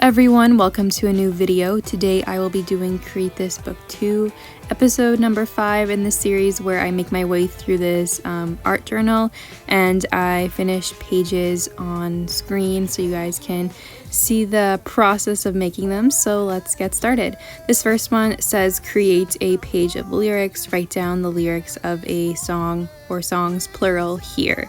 everyone, welcome to a new video. Today I will be doing Create This Book 2, episode number 5 in the series where I make my way through this art journal and I finish pages on screen so you guys can see the process of making them. So let's get started. This first one says create a page of lyrics, write down the lyrics of a song or songs plural here.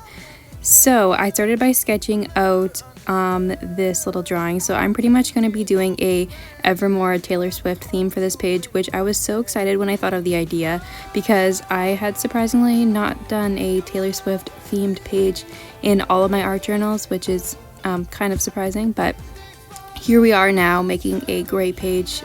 So I started by sketching out this little drawing. So I'm pretty much going to be doing a Evermore Taylor Swift theme for this page, which I was so excited when I thought of the idea because I had surprisingly not done a Taylor Swift themed page in all of my art journals, which is kind of surprising, but here we are now making a great page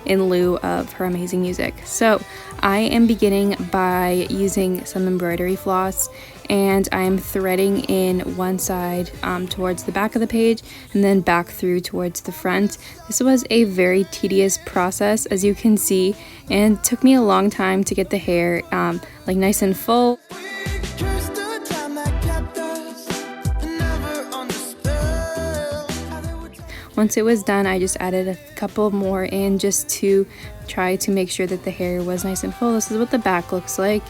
in lieu of her amazing music. So I am beginning by using some embroidery floss and I'm threading in one side towards the back of the page and then back through towards the front. This was a very tedious process, as you can see, and took me a long time to get the hair like nice and full. Once it was done, I just added a couple more in just to try to make sure that the hair was nice and full. This is what the back looks like.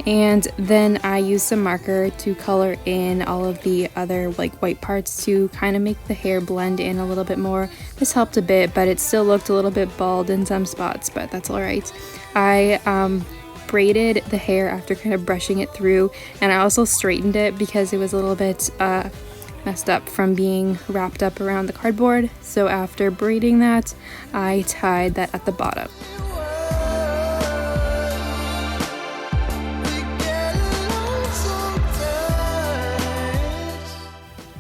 And then I used some marker to color in all of the other like white parts to kind of make the hair blend in a little bit more. This helped a bit, but it still looked a little bit bald in some spots, but that's all right. I braided the hair after kind of brushing it through, and I also straightened it because it was a little bit messed up from being wrapped up around the cardboard. So after braiding that, I tied that at the bottom.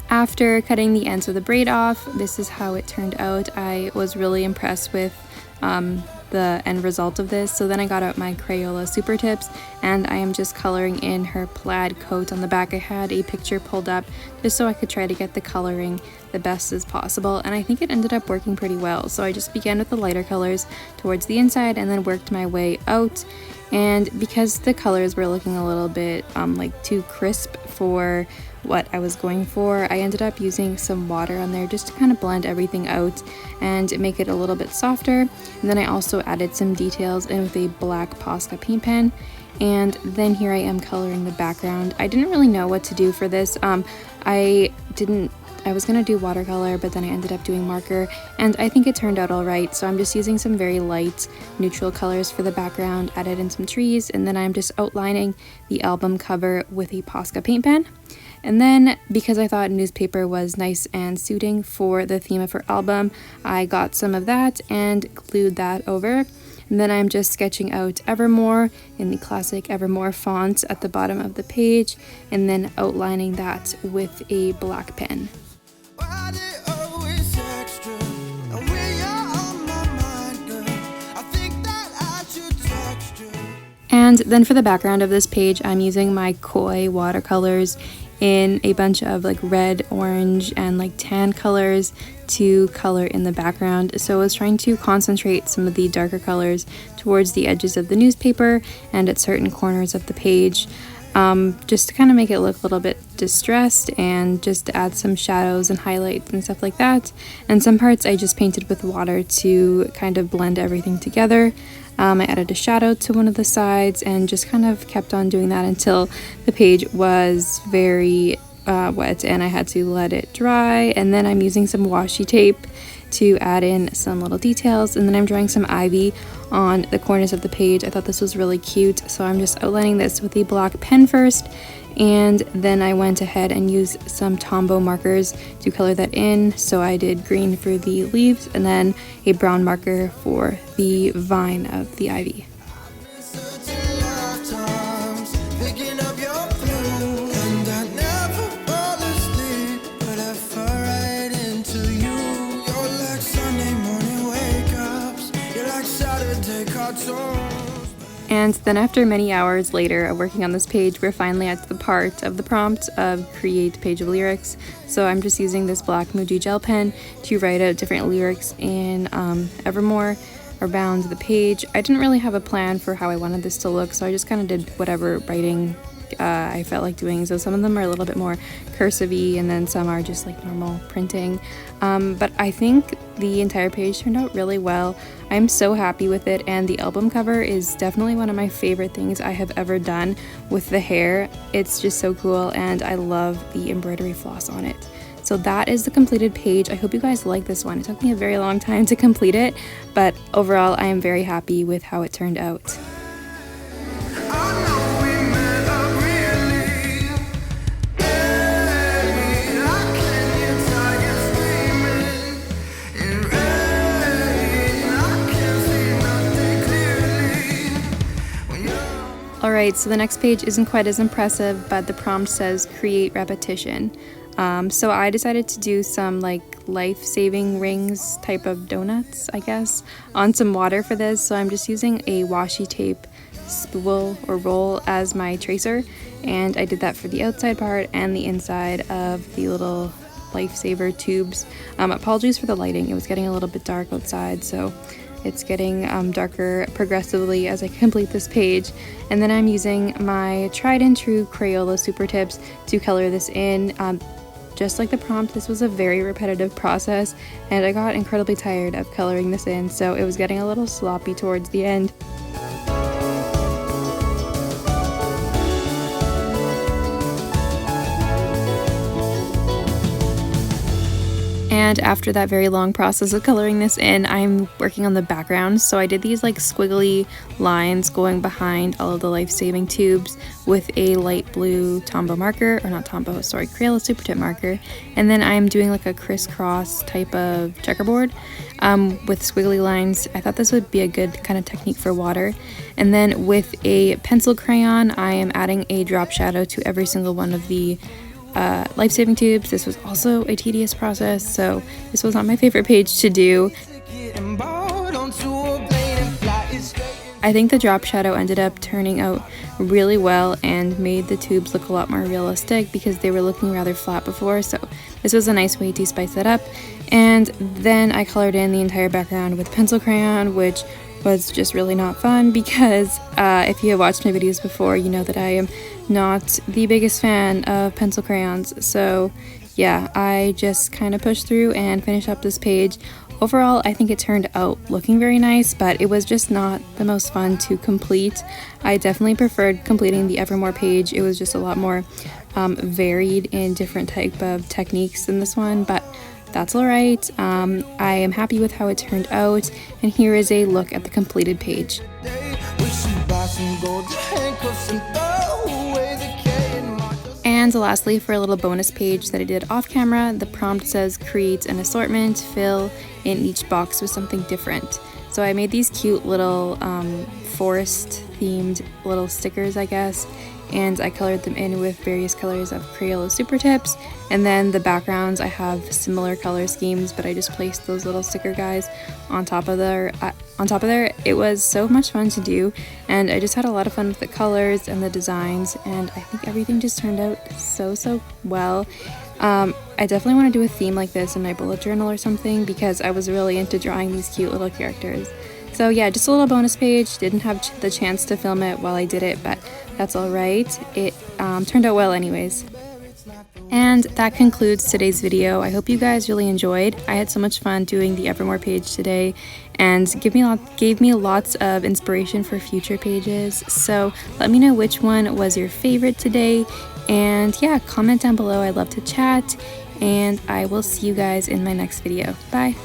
After cutting the ends of the braid off, this is how it turned out. I was really impressed with the end result of this. So then I got out my Crayola Super Tips and I am just coloring in her plaid coat on the back. I had a picture pulled up just so I could try to get the coloring the best as possible, and I think it ended up working pretty well. So I just began with the lighter colors towards the inside and then worked my way out. And because the colors were looking a little bit like too crisp for what I was going for, I ended up using some water on there just to kind of blend everything out and make it a little bit softer. And then I also added some details in with a black Posca paint pen. And then here I am coloring the background. I didn't really know what to do for this. I was gonna do watercolor, but then I ended up doing marker, and I think it turned out all right. So I'm just using some very light neutral colors for the background, added in some trees, and then I'm just outlining the album cover with a Posca paint pen. And then because I thought newspaper was nice and suiting for the theme of her album, I got some of that and glued that over. And then I'm just sketching out Evermore in the classic Evermore font at the bottom of the page, and then outlining that with a black pen. And then for the background of this page, I'm using my Koi watercolors in a bunch of like red, orange, and like tan colors to color in the background. So I was trying to concentrate some of the darker colors towards the edges of the newspaper and at certain corners of the page, just to kind of make it look a little bit distressed and just to add some shadows and highlights and stuff like that. And some parts I just painted with water to kind of blend everything together. I added a shadow to one of the sides and just kind of kept on doing that until the page was very wet and I had to let it dry. And then I'm using some washi tape to add in some little details, and then I'm drawing some ivy on the corners of the page. I thought this was really cute, so I'm just outlining this with a black pen first, and then I went ahead and used some Tombow markers to color that in. So I did green for the leaves and then a brown marker for the vine of the ivy. And then after many hours later of working on this page, we're finally at the part of the prompt of create page of lyrics. So I'm just using this black Muji gel pen to write out different lyrics in Evermore around the page. I didn't really have a plan for how I wanted this to look, so I just kind of did whatever writing I felt like doing. So some of them are a little bit more cursive-y, and then some are just like normal printing. But I think the entire page turned out really well. I'm so happy with it, and the album cover is definitely one of my favorite things I have ever done with the hair. It's just so cool, and I love the embroidery floss on it. So that is the completed page. I hope you guys like this one. It took me a very long time to complete it, but overall I am very happy with how it turned out. Alright, so the next page isn't quite as impressive, but the prompt says create repetition. So I decided to do some like life-saving rings type of donuts, I guess, on some water for this. So I'm just using a washi tape spool or roll as my tracer, and I did that for the outside part and the inside of the little lifesaver tubes. Apologies for the lighting, it was getting a little bit dark outside, so it's getting darker progressively as I complete this page. And then I'm using my tried and true Crayola Super Tips to color this in. Just like the prompt, this was a very repetitive process, and I got incredibly tired of coloring this in, so it was getting a little sloppy towards the end. And after that very long process of coloring this in, I'm working on the background. So I did these like squiggly lines going behind all of the life-saving tubes with a light blue Tombow marker, or not Tombow, sorry, Crayola Super Tip marker. And then I'm doing like a crisscross type of checkerboard with squiggly lines. I thought this would be a good kind of technique for water. And then with a pencil crayon, I am adding a drop shadow to every single one of the life-saving tubes. This was also a tedious process, so this was not my favorite page to do. I think the drop shadow ended up turning out really well and made the tubes look a lot more realistic because they were looking rather flat before, so this was a nice way to spice it up. And then I colored in the entire background with pencil crayon, which was just really not fun because if you have watched my videos before, you know that I am not the biggest fan of pencil crayons. So yeah, I just kind of pushed through and finished up this page. Overall, I think it turned out looking very nice, but it was just not the most fun to complete. I definitely preferred completing the Evermore page. It was just a lot more varied in different type of techniques than this one, but that's alright. I am happy with how it turned out, and here is a look at the completed page. And lastly, for a little bonus page that I did off camera, the prompt says create an assortment, fill in each box with something different. So I made these cute little forest themed little stickers, I guess, and I colored them in with various colors of Crayola Super Tips. And then the backgrounds, I have similar color schemes, but I just placed those little sticker guys on top of there. It was so much fun to do, and I just had a lot of fun with the colors and the designs, and I think everything just turned out so well. I definitely want to do a theme like this in my bullet journal or something because I was really into drawing these cute little characters. So yeah, just a little bonus page. Didn't have the chance to film it while I did it, but that's alright. It turned out well anyways. And that concludes today's video. I hope you guys really enjoyed. I had so much fun doing the Evermore page today, and gave me lots of inspiration for future pages. So let me know which one was your favorite today, and yeah, comment down below. I'd love to chat, and I will see you guys in my next video. Bye!